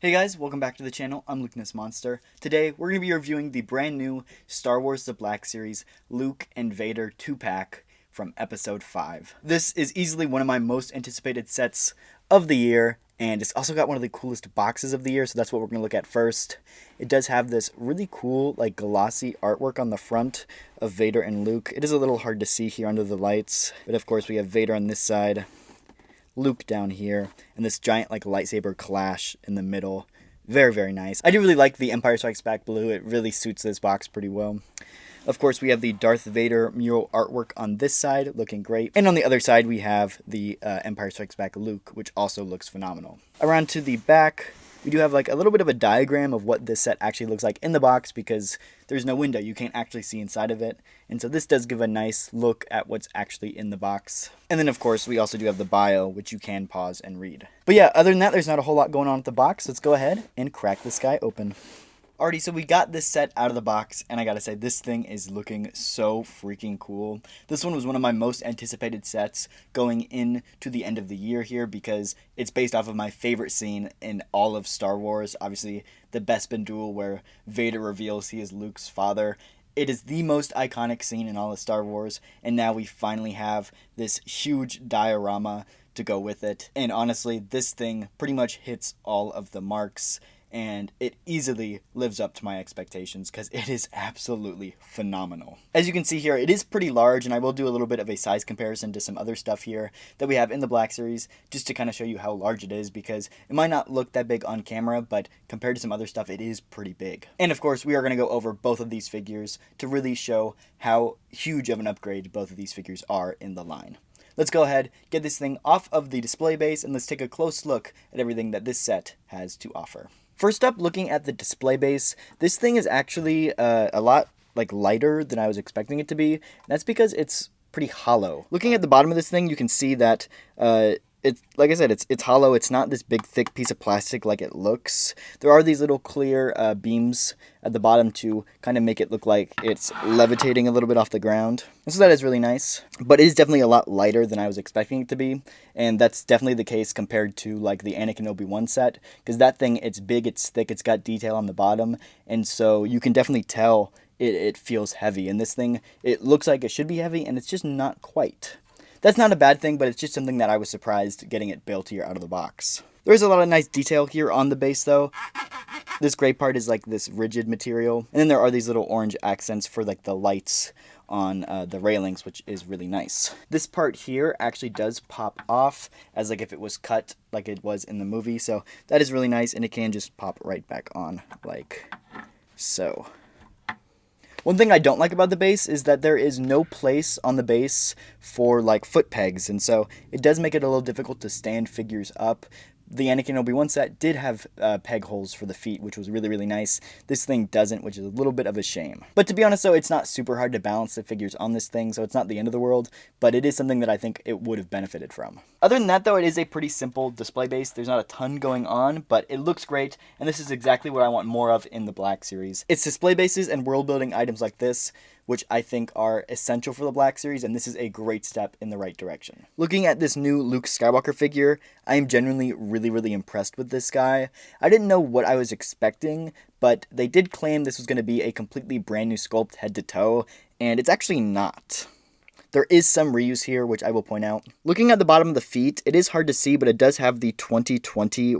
Hey guys, welcome back to the channel. I'm Lukenessmonster. Today, we're going to be reviewing the brand new Star Wars The Black Series Luke and Vader 2-pack from Episode 5. This is easily one of my most anticipated sets of the year, and it's also got one of the coolest boxes of the year, so that's what we're going to look at first. It does have this really cool, glossy artwork on the front of Vader and Luke. It is a little hard to see here under the lights, but of course we have Vader on this side, Luke down here, and this giant lightsaber clash in the middle. Very, very nice. I do really like the Empire Strikes Back blue. It really suits this box pretty well. Of course, we have the Darth Vader mural artwork on this side, looking great. And on the other side, we have the Empire Strikes Back Luke, which also looks phenomenal. Around to the back, we do have a little bit of a diagram of what this set actually looks like in the box, because there's no window. You can't actually see inside of it. And so this does give a nice look at what's actually in the box. And then, of course, we also do have the bio, which you can pause and read. But yeah, other than that, there's not a whole lot going on with the box. Let's go ahead and crack this guy open. Alrighty, so we got this set out of the box, and I gotta say, this thing is looking so freaking cool. This one was one of my most anticipated sets going into the end of the year here, because it's based off of my favorite scene in all of Star Wars. Obviously, the Bespin Duel, where Vader reveals he is Luke's father. It is the most iconic scene in all of Star Wars, and now we finally have this huge diorama to go with it. And honestly, this thing pretty much hits all of the marks, and it easily lives up to my expectations because it is absolutely phenomenal. As you can see here, it is pretty large, and I will do a little bit of a size comparison to some other stuff here that we have in the Black Series, just to kind of show you how large it is, because it might not look that big on camera, but compared to some other stuff, it is pretty big. And of course, we are going to go over both of these figures to really show how huge of an upgrade both of these figures are in the line. Let's go ahead, get this thing off of the display base, and let's take a close look at everything that this set has to offer. First up, looking at the display base, this thing is actually a lot lighter than I was expecting it to be. And that's because it's pretty hollow. Looking at the bottom of this thing, you can see that it's, like I said, it's hollow. It's not this big thick piece of plastic like it looks. There are these little clear beams at the bottom to kind of make it look like it's levitating a little bit off the ground. And so that is really nice. But it is definitely a lot lighter than I was expecting it to be. And that's definitely the case compared to the Anakin Obi-Wan set. Because that thing, it's big, it's thick, it's got detail on the bottom. And so you can definitely tell it feels heavy. And this thing, it looks like it should be heavy, and it's just not quite. That's not a bad thing, but it's just something that I was surprised getting it built here out of the box. There's a lot of nice detail here on the base, though. This gray part is this rigid material. And then there are these little orange accents for the lights on the railings, which is really nice. This part here actually does pop off as if it was cut like it was in the movie. So that is really nice, and it can just pop right back on like so. One thing I don't like about the base is that there is no place on the base for foot pegs, and so it does make it a little difficult to stand figures up. The Anakin Obi-Wan set did have peg holes for the feet, which was really, really nice. This thing doesn't, which is a little bit of a shame. But to be honest, though, it's not super hard to balance the figures on this thing, so it's not the end of the world, but it is something that I think it would have benefited from. Other than that, though, it is a pretty simple display base. There's not a ton going on, but it looks great, and this is exactly what I want more of in the Black Series. It's display bases and world-building items like this, which I think are essential for the Black Series, and this is a great step in the right direction. Looking at this new Luke Skywalker figure, I am genuinely really, really impressed with this guy. I didn't know what I was expecting, but they did claim this was going to be a completely brand new sculpt head to toe, and it's actually not. There is some reuse here, which I will point out. Looking at the bottom of the feet, it is hard to see, but it does have the 2020,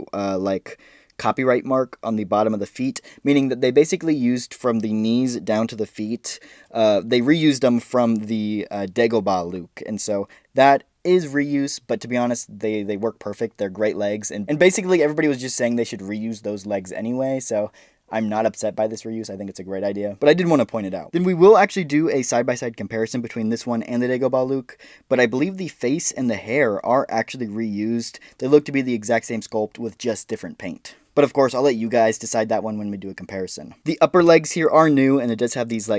copyright mark on the bottom of the feet, meaning that they basically used from the knees down to the feet. They reused them from the Dagobah Luke, and so that is reuse, but to be honest, they work perfect. They're great legs, and basically everybody was just saying they should reuse those legs anyway, so I'm not upset by this reuse. I think it's a great idea, but I did want to point it out. Then we will actually do a side-by-side comparison between this one and the Dagobah Luke, but I believe the face and the hair are actually reused. They look to be the exact same sculpt with just different paint. But of course, I'll let you guys decide that one when we do a comparison. The upper legs here are new, and it does have these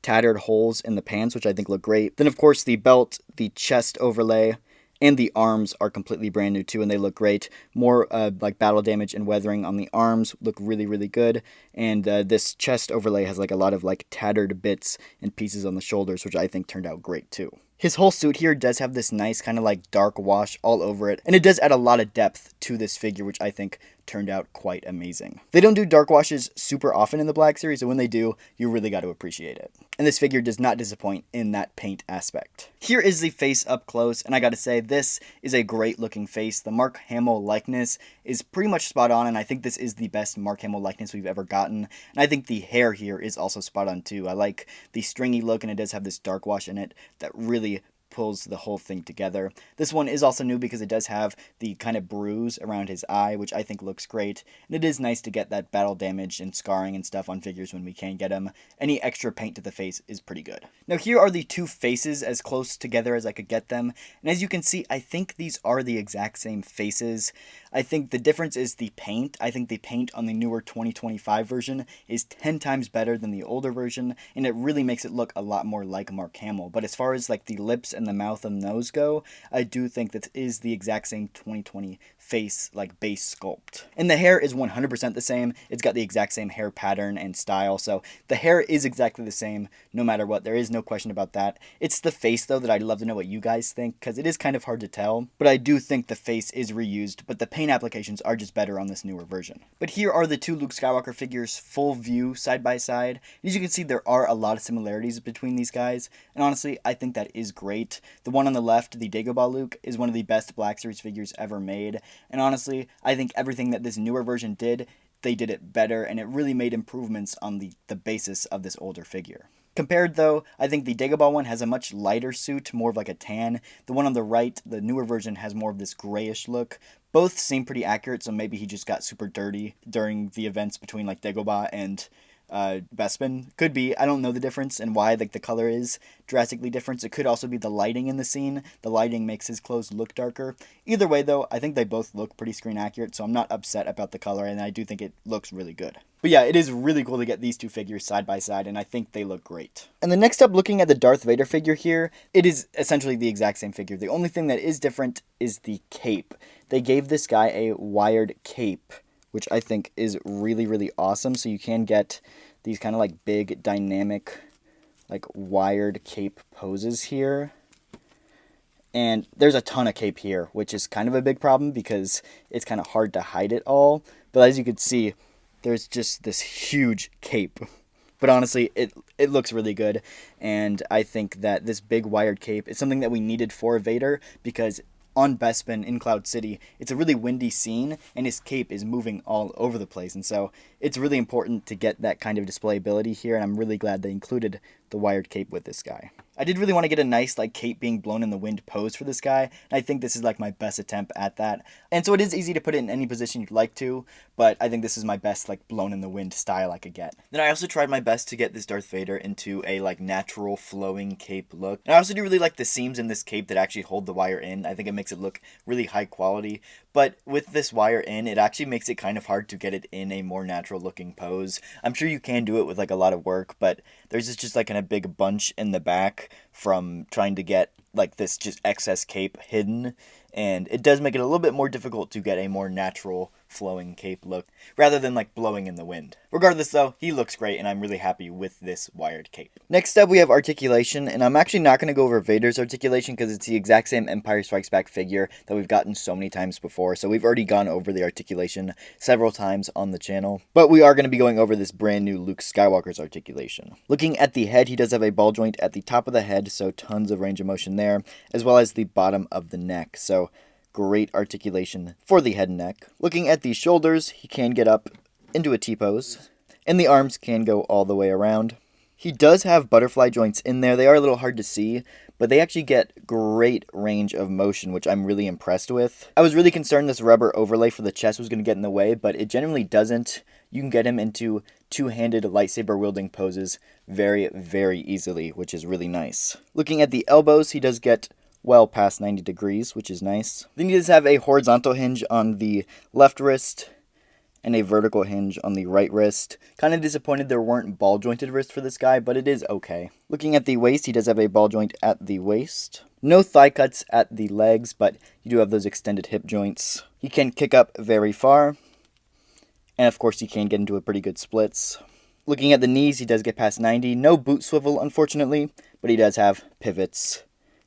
tattered holes in the pants, which I think look great. Then of course the belt, the chest overlay, and the arms are completely brand new too, and they look great. More battle damage and weathering on the arms look really, really good. And this chest overlay has a lot of tattered bits and pieces on the shoulders, which I think turned out great too. His whole suit here does have this nice kind of dark wash all over it, and it does add a lot of depth to this figure, which I think turned out quite amazing. They don't do dark washes super often in the Black Series, and when they do, you really got to appreciate it. And this figure does not disappoint in that paint aspect. Here is the face up close, and I gotta say, this is a great looking face. The Mark Hamill likeness is pretty much spot on, and I think this is the best Mark Hamill likeness we've ever gotten. And I think the hair here is also spot on too. I like the stringy look, and it does have this dark wash in it that really pulls the whole thing together. This one is also new because it does have the kind of bruise around his eye, which I think looks great. And it is nice to get that battle damage and scarring and stuff on figures when we can get them. Any extra paint to the face is pretty good. Now here are the two faces as close together as I could get them. And as you can see, I think these are the exact same faces. I think the difference is the paint. I think the paint on the newer 2025 version is 10 times better than the older version, and it really makes it look a lot more like Mark Hamill. But as far as like the lips and the mouth and nose go, I do think that is the exact same 2020 face, like base sculpt. And the hair is 100% the same. It's got the exact same hair pattern and style, so the hair is exactly the same no matter what. There is no question about that. It's the face though that I'd love to know what you guys think, because it is kind of hard to tell, but I do think the face is reused, but the paint applications are just better on this newer version. But here are the two Luke Skywalker figures full view side by side. As you can see, there are a lot of similarities between these guys, and honestly I think that is great. The one on the left, the Dagobah Luke, is one of the best Black Series figures ever made, and honestly I think everything that this newer version did, they did it better, and it really made improvements on the basis of this older figure. Compared though, I think the Dagobah one has a much lighter suit, more of like a tan. The one on the right, the newer version, has more of this grayish look. Both seem pretty accurate, so maybe he just got super dirty during the events between like Dagobah and Bespin. Could be. I don't know the difference and why like the color is drastically different. It could also be the lighting in the scene. The lighting makes his clothes look darker. Either way though, I think they both look pretty screen accurate, so I'm not upset about the color, and I do think it looks really good. But yeah, it is really cool to get these two figures side by side, and I think they look great. And then next up, looking at the Darth Vader figure here, it is essentially the exact same figure. The only thing that is different is the cape. They gave this guy a wired cape, which I think is really, really awesome. So you can get these kind of like big, dynamic, like wired cape poses here. And there's a ton of cape here, which is kind of a big problem because it's kind of hard to hide it all. But as you can see, there's just this huge cape. But honestly, it looks really good. And I think that this big wired cape is something that we needed for Vader, because on Bespin in Cloud City, it's a really windy scene, and his cape is moving all over the place. And so it's really important to get that kind of displayability here, and I'm really glad they included the wired cape with this guy. I did really want to get a nice like cape being blown in the wind pose for this guy, and I think this is like my best attempt at that. And so it is easy to put it in any position you'd like to, but I think this is my best like blown in the wind style I could get. Then I also tried my best to get this Darth Vader into a like natural flowing cape look. And I also do really like the seams in this cape that actually hold the wire in. I think it makes it look really high quality. But with this wire in, it actually makes it kind of hard to get it in a more natural looking pose. I'm sure you can do it with like a lot of work, but there's just like a big bunch in the back from trying to get like this just excess cape hidden, and it does make it a little bit more difficult to get a more natural flowing cape look rather than like blowing in the wind. Regardless though, he looks great, and I'm really happy with this wired cape. Next up we have Articulation, and I'm actually not going to go over Vader's Articulation because it's the exact same Empire Strikes Back figure that we've gotten so many times before, so we've already gone over the Articulation several times on the channel. But we are going to be going over this brand new Luke Skywalker's Articulation. Looking at the head, he does have a ball joint at the top of the head, so tons of range of motion there, as well as the bottom of the neck, so great articulation for the head and neck. Looking at the shoulders, he can get up into a T-pose, and the arms can go all the way around. He does have butterfly joints in there. They are a little hard to see, but they actually get great range of motion, which I'm really impressed with. I was really concerned this rubber overlay for the chest was going to get in the way, but it generally doesn't. You can get him into two-handed lightsaber wielding poses very, very easily, which is really nice. Looking at the elbows, he does get well past 90 degrees, which is nice. Then he does have a horizontal hinge on the left wrist and a vertical hinge on the right wrist. Kind of disappointed there weren't ball jointed wrists for this guy, but it is okay. Looking at the waist, he does have a ball joint at the waist. No thigh cuts at the legs, but you do have those extended hip joints. He can kick up very far, and of course he can get into a pretty good splits. Looking at the knees, he does get past 90. No boot swivel, unfortunately, but he does have pivots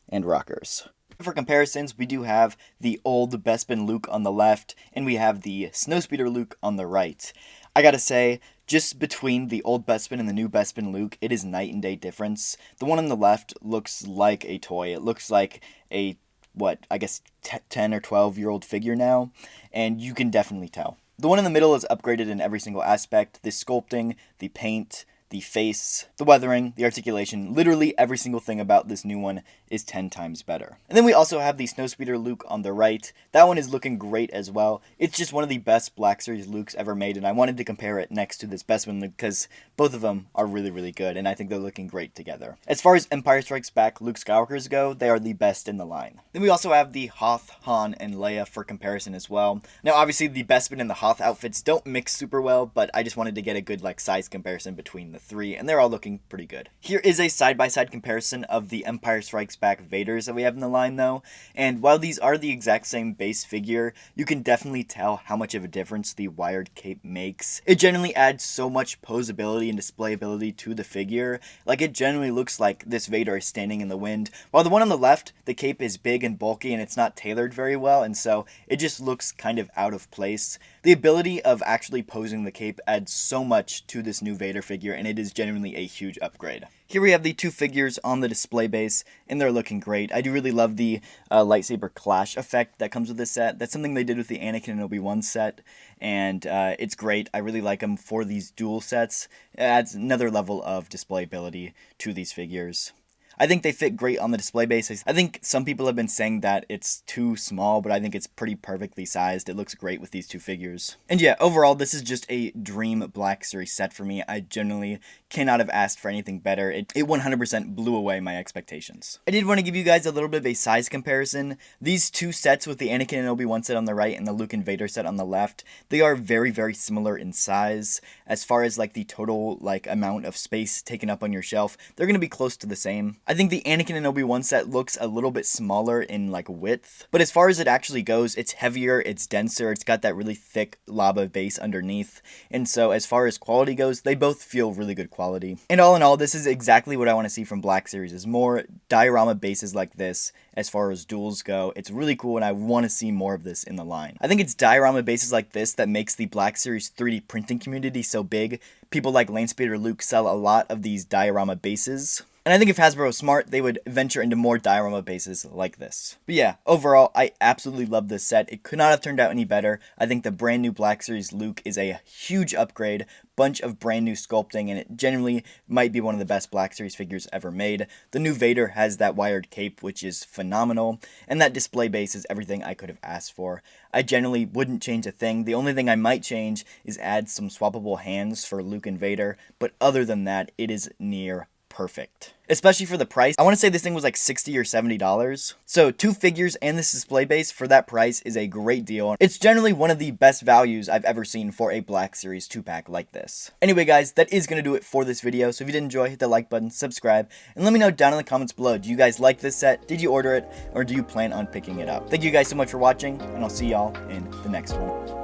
and rockers. For comparisons, we do have the old Bespin Luke on the left, and we have the Snowspeeder Luke on the right. I gotta say, just between the old Bespin and the new Bespin Luke, it is night and day difference. The one on the left looks like a toy. It looks like a, I guess 10 or 12-year-old figure now, and you can definitely tell. The one in the middle is upgraded in every single aspect. The sculpting, the paint, the face, the weathering, the articulation, literally every single thing about this new one is 10 times better. And then we also have the Snowspeeder Luke on the right. That one is looking great as well. It's just one of the best Black Series Lukes ever made, and I wanted to compare it next to this Bespin Luke because both of them are really, really good, and I think they're looking great together. As far as Empire Strikes Back Luke Skywalkers go, they are the best in the line. Then we also have the Hoth, Han, and Leia for comparison as well. Now, obviously, the Bespin and the Hoth outfits don't mix super well, but I just wanted to get a good size comparison between the three, and they're all looking pretty good. Here is a side-by-side comparison of the Empire Strikes Back Vaders that we have in the line, though, and while these are the exact same base figure, you can definitely tell how much of a difference the wired cape makes. It generally adds so much poseability and displayability to the figure. It generally looks like this Vader is standing in the wind, while the one on the left, the cape is big and bulky and it's not tailored very well, and so it just looks kind of out of place. The ability of actually posing the cape adds so much to this new Vader figure, and it is genuinely a huge upgrade. Here we have the two figures on the display base, and they're looking great. I do really love the lightsaber clash effect that comes with this set. That's something they did with the Anakin and Obi-Wan set, and it's great. I really like them for these dual sets. It adds another level of displayability to these figures. I think they fit great on the display base. I think some people have been saying that it's too small, but I think it's pretty perfectly sized. It looks great with these two figures. And yeah, overall, this is just a dream Black Series set for me. I generally cannot have asked for anything better. It 100% blew away my expectations. I did want to give you guys a little bit of a size comparison. These two sets with the Anakin and Obi-Wan set on the right and the Luke and Vader set on the left, they are very, very similar in size. As far as the total amount of space taken up on your shelf, they're going to be close to the same. I think the Anakin and Obi-Wan set looks a little bit smaller in width, but as far as it actually goes, it's heavier, it's denser, it's got that really thick lava base underneath, and so as far as quality goes, they both feel really good quality. And all in all, this is exactly what I want to see from Black Series, is more diorama bases like this as far as duels go. It's really cool, and I want to see more of this in the line. I think it's diorama bases like this that makes the Black Series 3D printing community so big. People like Lanespeeder Luke sell a lot of these diorama bases. And I think if Hasbro was smart, they would venture into more diorama bases like this. But yeah, overall, I absolutely love this set. It could not have turned out any better. I think the brand new Black Series Luke is a huge upgrade, bunch of brand new sculpting, and it genuinely might be one of the best Black Series figures ever made. The new Vader has that wired cape, which is phenomenal, and that display base is everything I could have asked for. I generally wouldn't change a thing. The only thing I might change is add some swappable hands for Luke and Vader, but other than that, it is near perfect. Especially for the price. I want to say this thing was $60 or $70. So 2 figures and this display base for that price is a great deal. It's generally one of the best values I've ever seen for a Black Series 2-pack like this. Anyway guys, that is going to do it for this video. So if you did enjoy, hit the like button, subscribe, and let me know down in the comments below. Do you guys like this set? Did you order it? Or do you plan on picking it up? Thank you guys so much for watching, and I'll see y'all in the next one.